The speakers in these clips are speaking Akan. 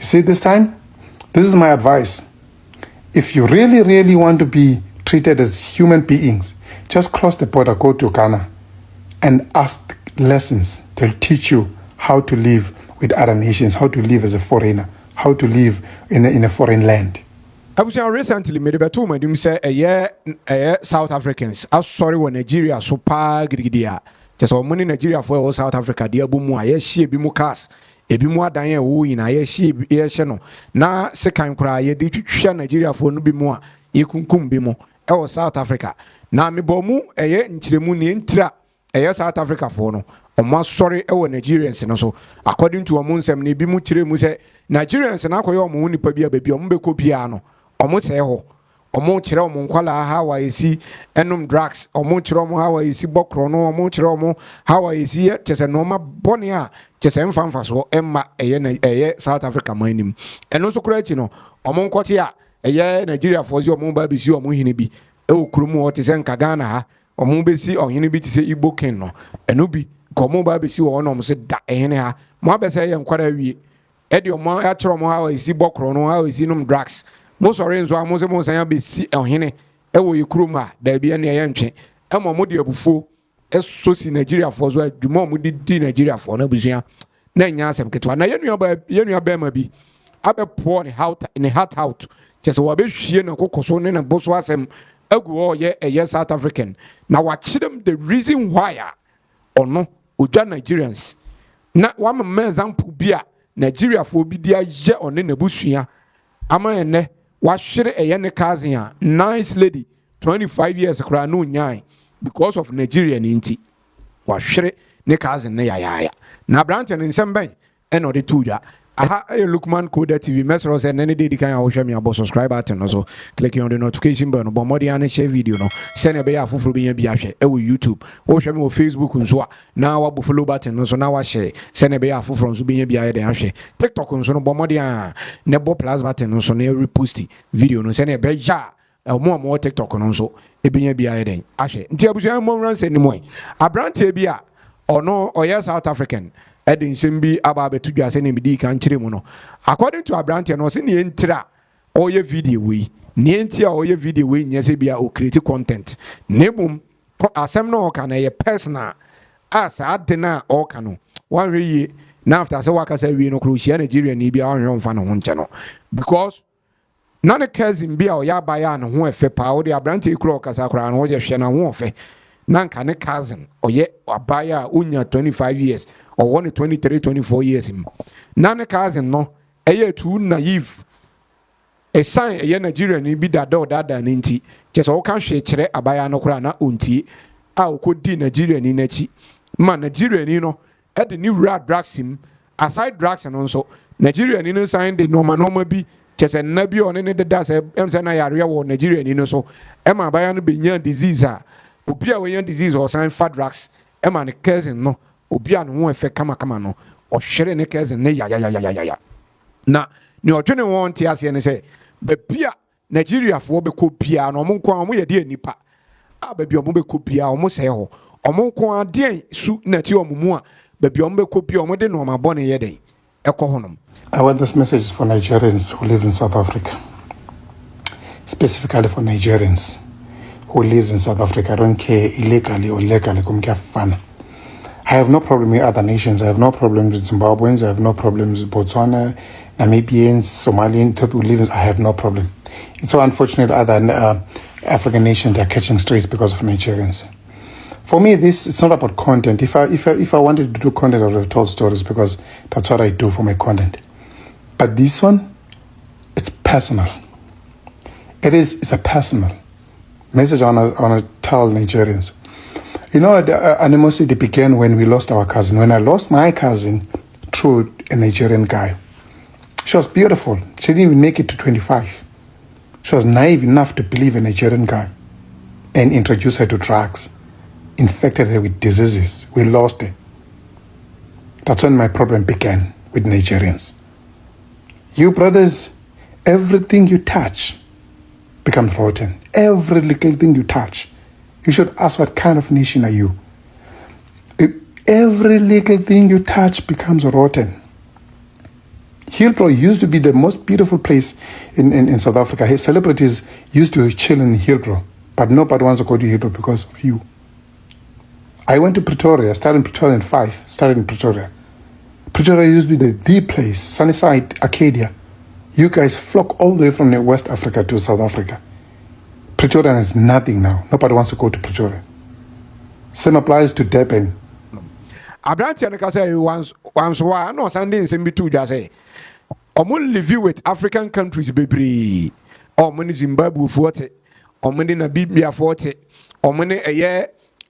see, this time, this is my advice. If you really, really want to be treated as human beings, just cross the border, go to Ghana, and ask lessons. They'll teach you how to live with other nations, how to live as a foreigner, how to live in a foreign land. I was recently made a two madam say a year South Africans. I sorry when Nigeria so pa gridia. Just all money Nigeria for South Africa, dear Bumu, I she be mukas, a be more than a woo in I she channel. Na second cry, ye did share Nigeria for no be more, ye kum be more. I South Africa. Na me bomu a year in Chilemuni intra a year South Africa for no. Or sorry, our Nigerians and also according to a moon sem be mutire muse Nigerians and Akoyo Muni Pabia baby Ombeko piano. Almost a ho, or more cheromo, quala, how I see enum drugs, or more cheromo, how I see bokrono, or more cheromo, how I see it, just a normal bonia, just enfamfas or Emma, a South Africa mining. And also, Cretino, or Moncotia, a year Nigeria for your mobile or Muhinibi, O Krumu, what is Kagana, or Mubisi or Hinibi to say Ibo Keno, and Ubi, Comoba Bissu or Nom said that anyhow, Mabasa and Quadawi, Eddie or more atromo, how I see bokrono, how I see num drugs. Most orange are most be see on hene, ewo yukruma, there be any yanche, and Mamodi before, as so see Nigeria for so do more mudi Nigeria for no busia. Nine years and Ketwana, Yenu Bemabi, Abbe poor in a hot out, just a wabe she and a cocoson and a boswasem, a go ye a yes South African. Now watch them the reason why or no, Uja Nigerians. Not one man's ample beer, Nigeria for be dear jet on in the bushia. Ama ene wa shire eyene cousin nice lady 25 years kra no nyan because of Nigeria ninti wa shire ne cousin ne ya na branch ne nsem eno de tuja aha Lukman Koda TV mesro say nene dey kan ahwo hwe me abo subscribe button no so click on the notification bell no bo modi an share video no send be ya foforo be ya bi ahwe e wo YouTube wo hwe me wo Facebook nso a na wa bo follow button no so na wa share send be ya foforo nso be ya bi ahwe de ahwe TikTok nso no bo modi an ne bo plus button no so na repost video no send be ja mo TikTok no so e be ya bi ahwe de ahwe nti abusuan mo ran se ni mo abrante bi a ono oya South African Edin Simbi Ababe to just any bidi can chirimuno. According to Abrante, no sin intra or your video we, Nientia or your video we, Yesibia or creative content. Nebum, Asemno can a personal as at dinner or cano. 1 year now after Sawaka said we no crucial Nigeria Nibia on your fan on channel. Because none of cousin be our yabayan who a fe power the Abrante croak as a crown or your shana warfare. None can a cousin or yet a buyer unya 25 years. Or 1 23, 24 years him. None cousin no, a year too naive. A sign a Nigerian ni be that door that ninety. Just all can share a buyer no crana unti. I could do Nigerian in echi. Man, Nigerian, you know, at the new rat drags him. Aside drags and also Nigerian in a sign the normal be just a nabi on any that does a area or Nigerian, you know, so Emma Bayan be young disease. Upia we young disease or sign fat drags. Emma cousin no. Obian won fe kama no or share ne cousin ne ya na ne odwene won ti ase ne say be bia Nigeria fo be ko bia no mo nko mo ye de nipa a be bia mo be ko bia o mo se ho o mo nko ade su na ti o mu a be bia mo be ko bia o mo de no ma bone ye den e ko honom. I want this message for Nigerians who live in South Africa, specifically for Nigerians who lives in South Africa. I don't care illegally or legally fun. I have no problem with other nations. I have no problems with Zimbabweans. I have no problems with Botswana, Namibians, Somalians, people who live in. I have no problem. It's so unfortunate other African nations are catching strays because of Nigerians. For me, it's not about content. If I wanted to do content, I would have told stories because that's what I do for my content. But this one, it's personal. It's a personal message I want to tell Nigerians. You know, the animosity began when we lost our cousin. When I lost my cousin through a Nigerian guy. She was beautiful. She didn't even make it to 25. She was naive enough to believe a Nigerian guy and introduce her to drugs. Infected her with diseases. We lost her. That's when my problem began with Nigerians. You brothers, everything you touch becomes rotten. Every little thing you touch. You should ask, what kind of nation are you? Every little thing you touch becomes rotten. Hillbrow used to be the most beautiful place in South Africa. His celebrities used to chill in Hillbrow, but nobody wants to go to Hillbrow because of you. I went to Pretoria, started in Pretoria in 5, started in Pretoria. Pretoria used to be the place, Sunnyside, Arcadia. You guys flock all the way from West Africa to South Africa. Pretoria is nothing now. Nobody wants to go to Pretoria. Same applies to Durban. Abrantia ne kasa once why no Sunday in Simbitu just say omo live with African countries bebree omo ni Zimbabwe forte omo ni Namibia forte omo ni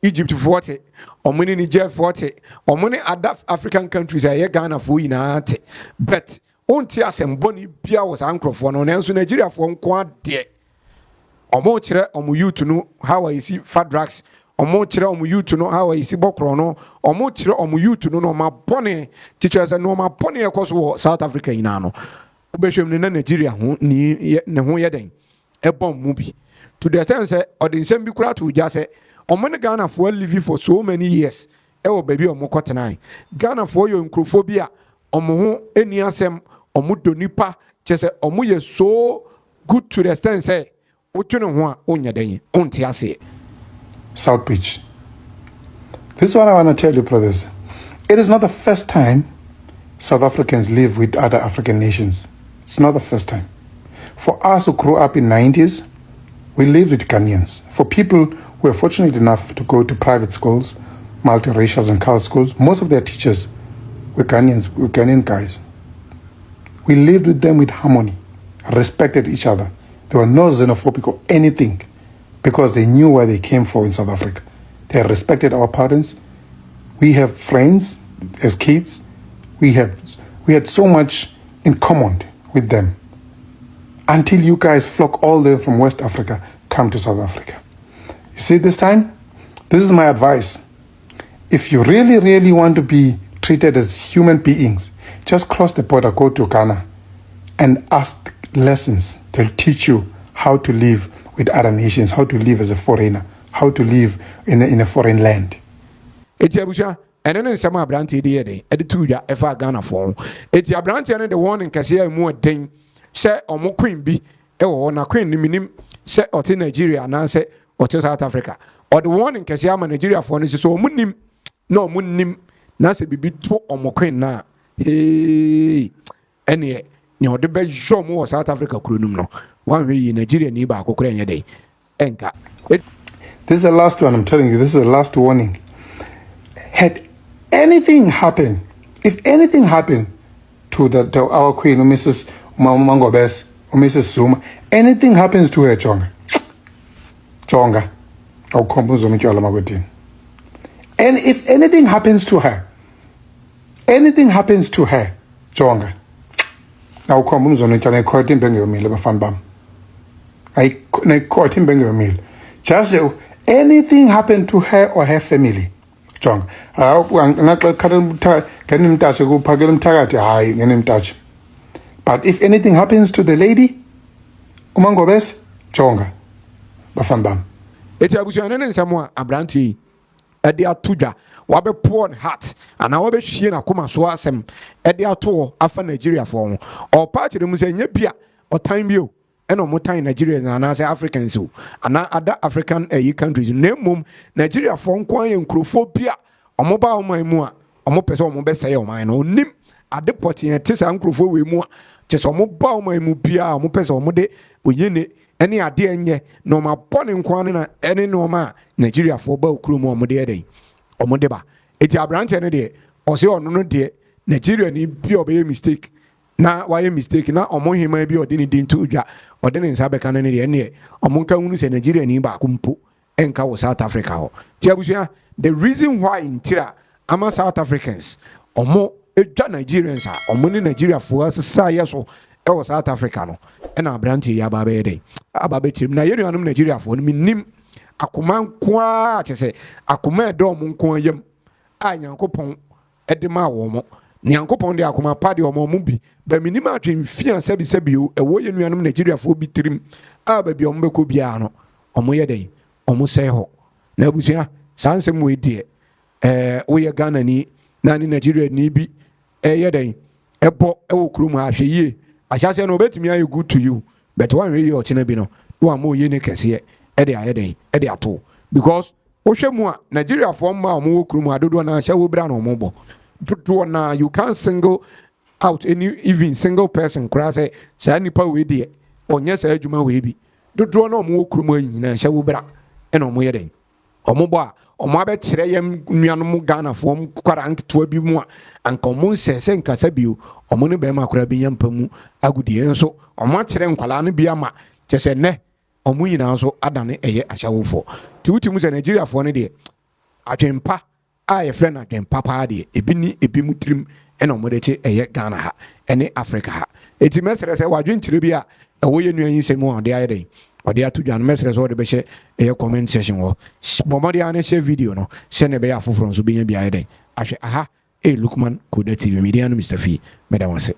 Egypt forte omo ni Niger forte omo ni other African countries Ghana for yina te but onti asemboni bia was ankrofo no nanso Nigeria for nko ade omo kire omo youth no how I see fat drugs omo kire omo youth no how I see bokro no omo kire omo youth no ma bone teachers no ma bone ekoso South Africa ina no obehwem ne Nigeria ho ni ne ho yeden ebom mu bi to the extent say odinsem bi kura to ja say omo ne Ghana for live for so many years e wo baby omo kotenai Ghana for yo nkrofo bi a omo ho eni asem omo donipa chese omo ye so good to the extent say otwene ho a onya den onti ase South Beach. This is what I want to tell you, brothers. It is not the first time South Africans live with other African nations. It's not the first time. For us who grew up in 90s, we lived with Ghanaians. For people who were fortunate enough to go to private schools, multiracial and cultural schools, most of their teachers were Ghanaians, were Ghanaian guys. We lived with them with harmony, respected each other. There were no xenophobic or anything, because they knew where they came from in South Africa. They respected our parents. We have friends as kids. We had so much in common with them. Until you guys flock all the way from West Africa, come to South Africa. You see, this time, this is my advice. If you really, really want to be treated as human beings, just cross the border, go to Ghana, and ask lessons. They'll teach you how to live with other nations, how to live as a foreigner, how to live in a foreign land. Eti abusha ene nsema abrante de yede ede tuja efa Ghana for eti abrante ne de warning kase mu den se omo queen bi e wo na queen ni minim se ote Nigeria na se ote South Africa or the warning kase ama Nigeria for ne so omo nim na omo nim na se bibi to omo queen na hey ene ni ode be show mo South Africa kurunum no one way Nigeria ni ba akokora enye dey enka. This is the last one, I'm telling you, this is the last warning. Had anything happened, if anything happened to our queen, Mrs. Mangobes, or Mrs. Zuma, anything happens to her, Chonga, and if anything happens to her, Chonga, now come on, I caught him bang your meal, a fan bam. I caught him bang your meal. Just anything happened to her or her family, Chong. But if anything happens to the lady, Umangobes, Chonga, Bafambam. It's a bushman and someone abranti at the atuja, wabe poor hat, and our shina kuma swasem at the ato after Nigeria form, or party the Musenya or time you. And no more time Nigerians and as Africans who and other African countries name Nigeria for quiet crofobia or mobile my more or more person best say or mine or nim at the potting at this uncrofo we more just a mobile my mupia or more person mode we any idea ye no ma poning quanina any norma Nigeria for bow crew more mode day or modeba it's a branch any day or say or no day Nigeria need be obey mistake. Na why mistake na omo hima bi odini din tuja odini nsabe kan ne de ne omo kan unu se Nigeria ni ba kumpo enka wo South Africa ho ti abusua the reason why in tira ama South Africans omo edwa Nigerians a omo ni Nigeria fo asesa yeso e wo South Africa no e na branti ya ba be dey aba be tirim na yenuanum Nigeria fo no minim akoma nko a tese akoma edo omo nko yam a Nyankopon edema wo mo Nyankopon de akoma pa de omo mu bi ba minima atwen fia sebi e wo yenuanum Nigeria fo bi tirim a ba bi omo be ko bia no omo ye dey omo se ho na abusua sansem we die wo ye Ghana ni na ni Nigeria ni bi ye dey ebo ewo kurom ha hwe yie ahyase no obetimi aye good to you but one way you ochina bi no wa mo ye ne kese e de ayeden e de ato because wohwe mu a Nigeria for ma mo kurom adodo na ahya wo bra no mo bo dodo na you can't single out any even single person cross say nipa we de onye say adwuma we bi dodo na mo kurom anyina ahya wo bra e na mo ye den omobo a omo abekire yam nuanom Ghana fo kwara nketo bi mu a anka omo nsese nkasa bio omo ne be ma kwara bi yampa mu agudie nso omo akire nkwala no bi ama kyese ne omo nyina nso adane eye ahyawofo ti wuti se Nigeria fo ne de atwempa a ye frɛ na atwempa pa de ebi ni ebi mutrim ena omo de che eye Ghana ha ene Africa ha eti mesere se wadwenkyire bi a ewo ye nuan nsemu a de aye den ode atu dwan mesere so de be hye eye comment section wo bomode ane share video no se ne be ya foforo so benya bi aye den ahwe aha Lukman Koda TV media no Mr. Fee medawase